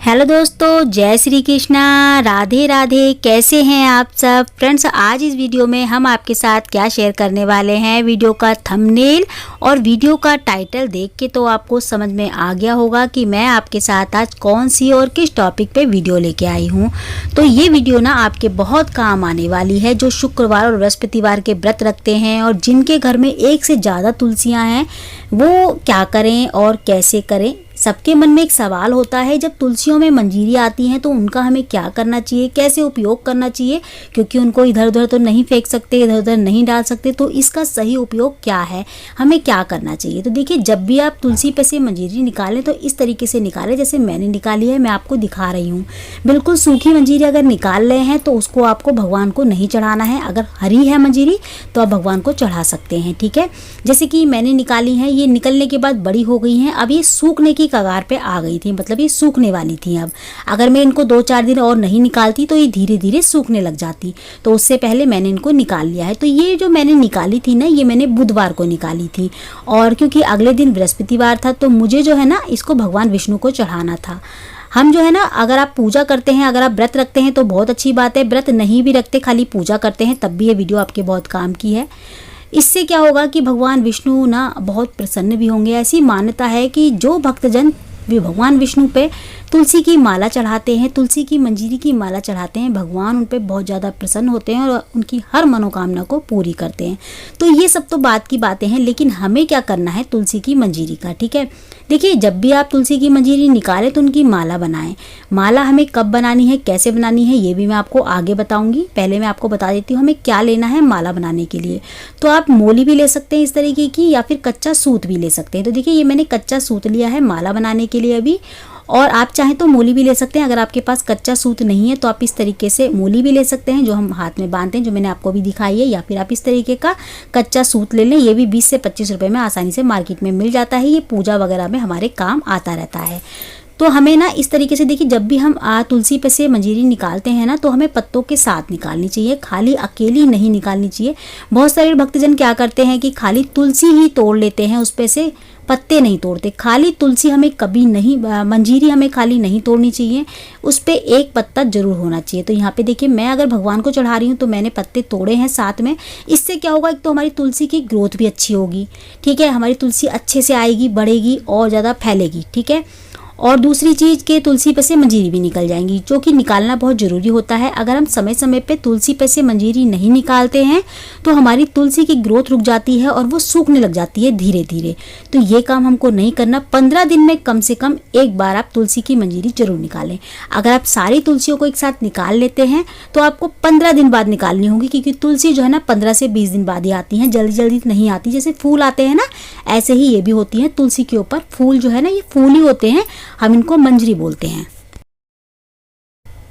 Hello दोस्तों, जय श्री कृष्णा, राधे राधे। कैसे हैं आप सब फ्रेंड्स। आज इस वीडियो में हम आपके साथ क्या शेयर करने वाले हैं, वीडियो का थंबनेल और वीडियो का टाइटल देख के तो आपको समझ में आ गया होगा कि मैं आपके साथ आज कौन सी और किस टॉपिक पे वीडियो लेके आई हूँ। तो ये वीडियो ना आपके बहुत काम आने वाली है, जो शुक्रवार और बृहस्पतिवार के व्रत रखते हैं और जिनके घर में एक से ज़्यादा तुलसियाँ हैं, वो क्या करें और कैसे करें। सबके मन में एक सवाल होता है, जब तुलसियों में मंजीरी आती हैं तो उनका हमें क्या करना चाहिए, कैसे उपयोग करना चाहिए, क्योंकि उनको इधर उधर तो नहीं फेंक सकते, इधर उधर नहीं डाल सकते। तो इसका सही उपयोग क्या है, हमें क्या करना चाहिए। तो देखिए, जब भी आप तुलसी पे से मंजीरी निकालें तो इस तरीके से निकालें जैसे मैंने निकाली है, मैं आपको दिखा रही हूँ। बिल्कुल सूखी मंजीरी अगर निकाल रहे हैं तो उसको आपको भगवान को नहीं चढ़ाना है। अगर हरी है मंजीरी तो आप भगवान को चढ़ा सकते हैं, ठीक है। जैसे कि मैंने निकाली है, ये निकलने के बाद बड़ी हो गई हैं, अब ये सूखने की कगार पे आ गई थी, मतलब ये सूखने वाली थी। अब अगर मैं इनको 2-4 दिन और नहीं निकालती तो ये धीरे धीरे सूखने लग जाती, तो उससे पहले मैंने इनको निकाल लिया है। तो ये जो मैंने निकाली थी ना, ये मैंने बुधवार को निकाली थी, और क्योंकि अगले दिन बृहस्पतिवार था तो मुझे जो है ना इसको भगवान विष्णु को चढ़ाना था। हम जो है ना, अगर आप पूजा करते हैं, अगर आप व्रत रखते हैं तो बहुत अच्छी बात है। व्रत नहीं भी रखते, खाली पूजा करते हैं, तब भी ये वीडियो आपके बहुत काम की है। इससे क्या होगा कि भगवान विष्णु ना बहुत प्रसन्न भी होंगे। ऐसी मान्यता है कि जो भक्तजन भी भगवान विष्णु पे तुलसी की माला चढ़ाते हैं, तुलसी की मंजीरी की माला चढ़ाते हैं, भगवान उन पे बहुत ज़्यादा प्रसन्न होते हैं और उनकी हर मनोकामना को पूरी करते हैं। तो ये सब तो बात की बातें हैं, लेकिन हमें क्या करना है तुलसी की मंजीरी का, ठीक है। देखिए, जब भी आप तुलसी की मंजीरी निकालें तो उनकी माला बनाएं। माला हमें कब बनानी है, कैसे बनानी है, ये भी मैं आपको आगे बताऊंगी। पहले मैं आपको बता देती हूँ हमें क्या लेना है माला बनाने के लिए। तो आप मोली भी ले सकते हैं इस तरीके की, या फिर कच्चा सूत भी ले सकते हैं। तो देखिए, ये मैंने कच्चा सूत लिया है माला बनाने के लिए अभी, और आप चाहें तो मूली भी ले सकते हैं। अगर आपके पास कच्चा सूत नहीं है तो आप इस तरीके से मूली भी ले सकते हैं, जो हम हाथ में बांधते हैं, जो मैंने आपको भी दिखाई है। या फिर आप इस तरीके का कच्चा सूत ले लें, ये भी 20 से 25 रुपए में आसानी से मार्केट में मिल जाता है। ये पूजा वगैरह में हमारे काम आता रहता है। तो हमें ना इस तरीके से, देखिए, जब भी हम तुलसी पे से मंजीरी निकालते हैं ना, तो हमें पत्तों के साथ निकालनी चाहिए, खाली अकेली नहीं निकालनी चाहिए। बहुत सारे भक्तजन क्या करते हैं कि खाली तुलसी ही तोड़ लेते हैं, उस पे से पत्ते नहीं तोड़ते। खाली तुलसी हमें कभी नहीं, मंजीरी हमें खाली नहीं तोड़नी चाहिए, उस पे एक पत्ता जरूर होना चाहिए। तो यहाँ पे देखिए, मैं अगर भगवान को चढ़ा रही हूँ तो मैंने पत्ते तोड़े हैं साथ में। इससे क्या होगा, एक तो हमारी तुलसी की ग्रोथ भी अच्छी होगी, ठीक है, हमारी तुलसी अच्छे से आएगी, बढ़ेगी और ज़्यादा फैलेगी, ठीक है। और दूसरी चीज़ के तुलसी पे से मंजीरी भी निकल जाएंगी, जो कि निकालना बहुत ज़रूरी होता है। अगर हम समय समय पे तुलसी पे से मंजीरी नहीं निकालते हैं तो हमारी तुलसी की ग्रोथ रुक जाती है और वो सूखने लग जाती है धीरे धीरे। तो ये काम हमको नहीं करना। 15 दिन में कम से कम एक बार आप तुलसी की मंजीरी जरूर निकालें। अगर आप सारी तुलसियों को एक साथ निकाल लेते हैं तो आपको 15 दिन बाद निकालनी होगी, क्योंकि तुलसी जो है ना 15 से 20 दिन बाद ही आती हैं, जल्दी जल्दी नहीं आती। जैसे फूल आते हैं ना, ऐसे ही ये भी होती हैं। तुलसी के ऊपर फूल जो है ना, ये फूल ही होते हैं, हम इनको मंजरी बोलते हैं।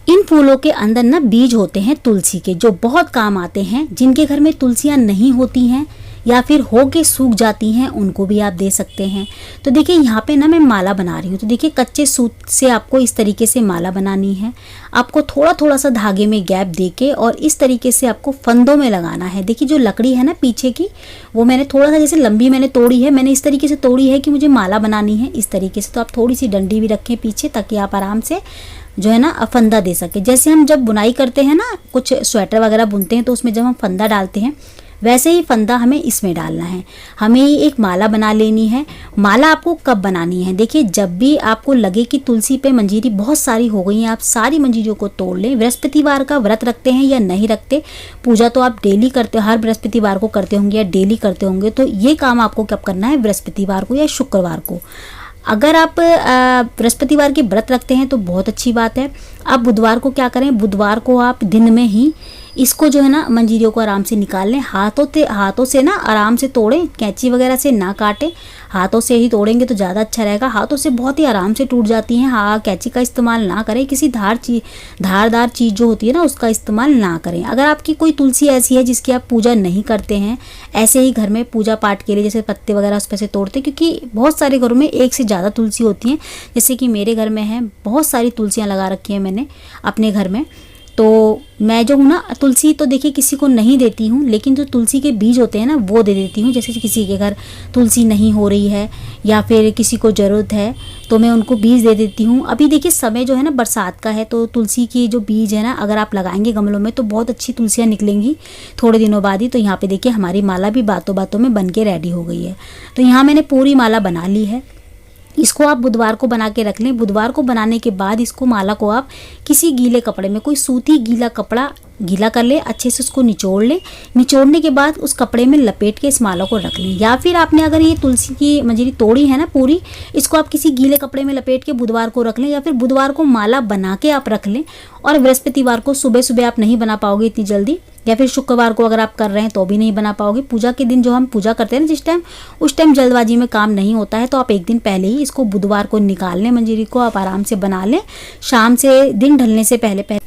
इन फूलों के अंदर ना बीज होते हैं तुलसी के, जो बहुत काम आते हैं। जिनके घर में तुलसियां नहीं होती हैं या फिर हो के सूख जाती हैं, उनको भी आप दे सकते हैं। तो देखिए, यहाँ पे ना मैं माला बना रही हूँ। तो देखिए, कच्चे सूत से आपको इस तरीके से माला बनानी है। आपको थोड़ा थोड़ा सा धागे में गैप देके और इस तरीके से आपको फंदों में लगाना है। देखिए, जो लकड़ी है ना पीछे की, वो मैंने थोड़ा सा, जैसे लंबी मैंने तोड़ी है, मैंने इस तरीके से तोड़ी है कि मुझे माला बनानी है इस तरीके से। तो आप थोड़ी सी डंडी भी रखें पीछे, ताकि आप आराम से जो है ना फंदा दे सके। जैसे हम जब बुनाई करते हैं ना, कुछ स्वेटर वगैरह बुनते हैं, तो उसमें जब हम फंदा डालते हैं, वैसे ही फंदा हमें इसमें डालना है। हमें एक माला बना लेनी है। माला आपको कब बनानी है, देखिए, जब भी आपको लगे कि तुलसी पे मंजीरी बहुत सारी हो गई हैं, आप सारी मंजीरियों को तोड़ लें। बृहस्पतिवार का व्रत रखते हैं या नहीं रखते, पूजा तो आप डेली करते हो, हर बृहस्पतिवार को करते होंगे या डेली करते होंगे, तो ये काम आपको कब करना है, बृहस्पतिवार को या शुक्रवार को। अगर आप बृहस्पतिवार के व्रत रखते हैं तो बहुत अच्छी बात है। अब बुधवार को क्या करें, बुधवार को आप दिन में ही इसको जो है ना मंजीरियों को आराम से निकाल लें। हाथों से ना आराम से तोड़ें, कैंची वगैरह से ना काटें, हाथों से ही तोड़ेंगे तो ज़्यादा अच्छा रहेगा। हाथों से बहुत ही आराम से टूट जाती हैं। हाँ, कैंची का इस्तेमाल ना करें, किसी धारदार चीज़ जो होती है ना उसका इस्तेमाल ना करें। अगर आपकी कोई तुलसी ऐसी है जिसकी आप पूजा नहीं करते हैं, ऐसे ही घर में पूजा पाठ के लिए जैसे पत्ते वगैरह उस पर से तोड़ते, क्योंकि बहुत सारे घरों में एक से ज़्यादा तुलसी होती हैं। जैसे कि मेरे घर में है, बहुत सारी तुलसियाँ लगा रखी हैं मैंने अपने घर में। तो मैं जो हूँ ना तुलसी तो देखिए किसी को नहीं देती हूँ, लेकिन जो तुलसी के बीज होते हैं ना वो दे देती हूँ। जैसे किसी के घर तुलसी नहीं हो रही है या फिर किसी को ज़रूरत है तो मैं उनको बीज दे देती हूँ। अभी देखिए समय जो है ना बरसात का है, तो तुलसी की जो बीज है ना अगर आप लगाएंगे गमलों में तो बहुत अच्छी तुलसियाँ निकलेंगी थोड़े दिनों बाद ही। तो यहाँ पे देखिए हमारी माला भी बातों बातों में बन के रेडी हो गई है। तो यहाँ मैंने पूरी माला बना ली है। इसको आप बुधवार को बना के रख लें। बुधवार को बनाने के बाद इसको माला को आप किसी गीले कपड़े में, कोई सूती गीला कपड़ा गीला कर ले, अच्छे से उसको निचोड़ लें। निचोड़ने के बाद उस कपड़े में लपेट के इस माला को रख लें। या फिर आपने अगर ये तुलसी की मंजरी तोड़ी है ना पूरी, इसको आप किसी गीले कपड़े में लपेट के बुधवार को रख लें, या फिर बुधवार को माला बना के आप रख लें। और बृहस्पतिवार को सुबह सुबह आप नहीं बना पाओगे इतनी जल्दी, या फिर शुक्रवार को अगर आप कर रहे हैं तो भी नहीं बना पाओगे। पूजा के दिन जो हम पूजा करते हैं ना जिस टाइम, उस टाइम जल्दबाजी में काम नहीं होता है, तो आप एक दिन पहले ही इसको बुधवार को निकाल लें। मंजरी को आप आराम से बना लें शाम से, दिन ढलने से पहले पहले।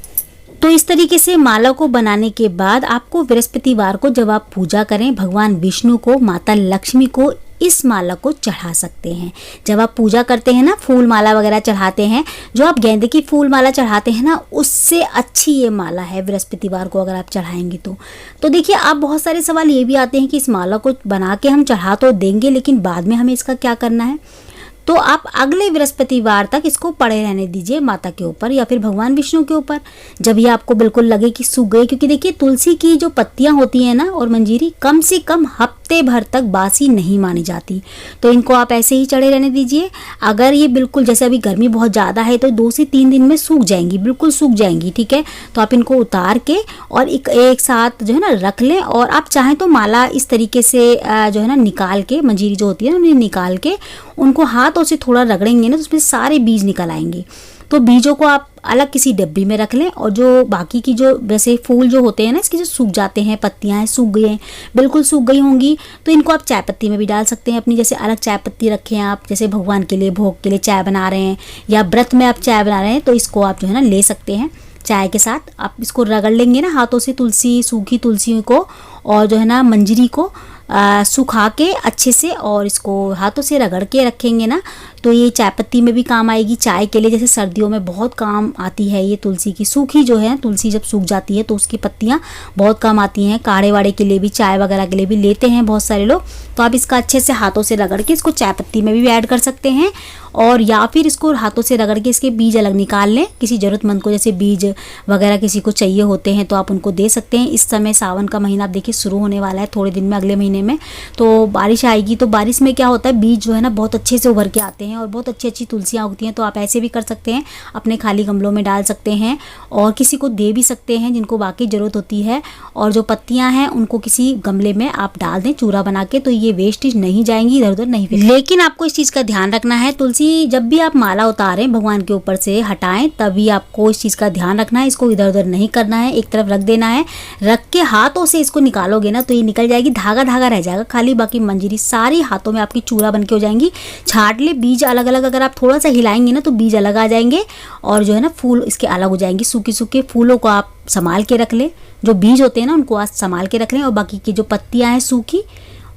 तो इस तरीके से माला को बनाने के बाद आपको बृहस्पतिवार को जब आप पूजा करें, भगवान विष्णु को, माता लक्ष्मी को इस माला को चढ़ा सकते हैं। जब आप पूजा करते हैं ना, फूल माला वगैरह चढ़ाते हैं, जो आप गेंदे की फूल माला चढ़ाते हैं ना, उससे अच्छी ये माला है बृहस्पतिवार को अगर आप चढ़ाएंगे तो देखिए आप बहुत सारे सवाल ये भी आते हैं कि इस माला को बना के हम चढ़ा तो देंगे, लेकिन बाद में हमें इसका क्या करना है। तो आप अगले बृहस्पतिवार तक इसको पड़े रहने दीजिए माता के ऊपर या फिर भगवान विष्णु के ऊपर, जब ये आपको बिल्कुल लगे कि सूख गए। क्योंकि देखिए तुलसी की जो पत्तियां होती हैं ना और मंजीरी कम से कम हफ्ते भर तक बासी नहीं मानी जाती, तो इनको आप ऐसे ही चढ़े रहने दीजिए। अगर ये बिल्कुल, जैसे अभी गर्मी बहुत ज़्यादा है, तो 2 से 3 दिन में सूख जाएंगी, बिल्कुल सूख जाएंगी, ठीक है। तो आप इनको उतार के और एक साथ जो है ना रख लें। और आप चाहें तो माला इस तरीके से जो है ना निकाल के, मंजीरी जो होती है ना उन्हें निकाल के उनको हाथों से थोड़ा रगड़ेंगे ना तो उसमें सारे बीज निकल आएंगे। तो बीजों को आप अलग किसी डब्बी में रख लें। और जो बाकी की जो वैसे फूल जो होते हैं ना इसके, जो सूख जाते हैं, पत्तियां हैं सूख गई हैं, बिल्कुल सूख गई होंगी, तो इनको आप चाय पत्ती में भी डाल सकते हैं अपनी। जैसे अलग चाय पत्ती रखें आप, जैसे भगवान के लिए भोग के लिए चाय बना रहे हैं या व्रत में आप चाय बना रहे हैं, तो इसको आप जो है ना ले सकते हैं चाय के साथ। आप इसको रगड़ लेंगे ना हाथों से, तुलसी, सूखी तुलसी को और जो है ना मंजरी को सुखा के अच्छे से, और इसको हाथों से रगड़ के रखेंगे ना, तो ये चाय पत्ती में भी काम आएगी, चाय के लिए। जैसे सर्दियों में बहुत काम आती है ये तुलसी की सूखी, जो है तुलसी जब सूख जाती है तो उसकी पत्तियाँ बहुत काम आती हैं। काढ़े वाड़े के लिए भी, चाय वगैरह के लिए भी लेते हैं बहुत सारे लोग। तो आप इसका अच्छे से हाथों से रगड़ के इसको चाय पत्ती में भी ऐड कर सकते हैं, और या फिर इसको हाथों से रगड़ के इसके बीज अलग निकाल लें किसी ज़रूरतमंद को। जैसे बीज वगैरह किसी को चाहिए होते हैं तो आप उनको दे सकते हैं। इस समय सावन का महीना आप देखिए शुरू होने वाला है थोड़े दिन में, अगले महीने में तो बारिश आएगी। तो बारिश में क्या होता है, बीज जो है ना बहुत अच्छे से उभर के आते हैं और बहुत अच्छी अच्छी तुलसियाँ उगती हैं। तो आप ऐसे भी कर सकते हैं, अपने खाली गमलों में डाल सकते हैं और किसी को दे भी सकते हैं जिनको वाकई ज़रूरत होती है। और जो पत्तियाँ हैं उनको किसी गमले में आप डाल दें चूरा बना के, तो ये वेस्टेज नहीं जाएंगी, इधर उधर नहीं फैलेंगी। लेकिन आपको इस चीज़ का ध्यान रखना है, तुलसी जब भी आप माला उतारें भगवान के ऊपर से हटाएं, तभी आपको इस चीज़ का ध्यान रखना है। इसको इधर उधर नहीं करना है, एक तरफ रख देना है। रख के हाथों से इसको निकालोगे ना तो ये निकल जाएगी, धागा धागा रह जाएगा खाली, बाकी मंजरी सारी हाथों में आपकी चूरा बन के हो जाएंगी। छाट ले, बीज अलग अलग अगर आप थोड़ा सा हिलाएंगे ना तो बीज अलग आ जाएंगे, और जो है ना फूल इसके अलग हो जाएंगे। सूखे सूखे फूलों को आप संभाल के रख लें, जो बीज होते हैं ना उनको आज संभाल के रख लें, और बाकी की जो पत्तियां हैं सूखी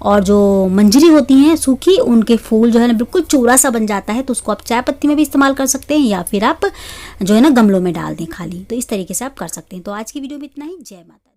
और जो मंजरी होती हैं सूखी, उनके फूल जो है ना बिल्कुल चूरा सा बन जाता है, तो उसको आप चाय पत्ती में भी इस्तेमाल कर सकते हैं या फिर आप जो है ना गमलों में डाल दें खाली। तो इस तरीके से आप कर सकते हैं। तो आज की वीडियो में इतना ही। जय माता।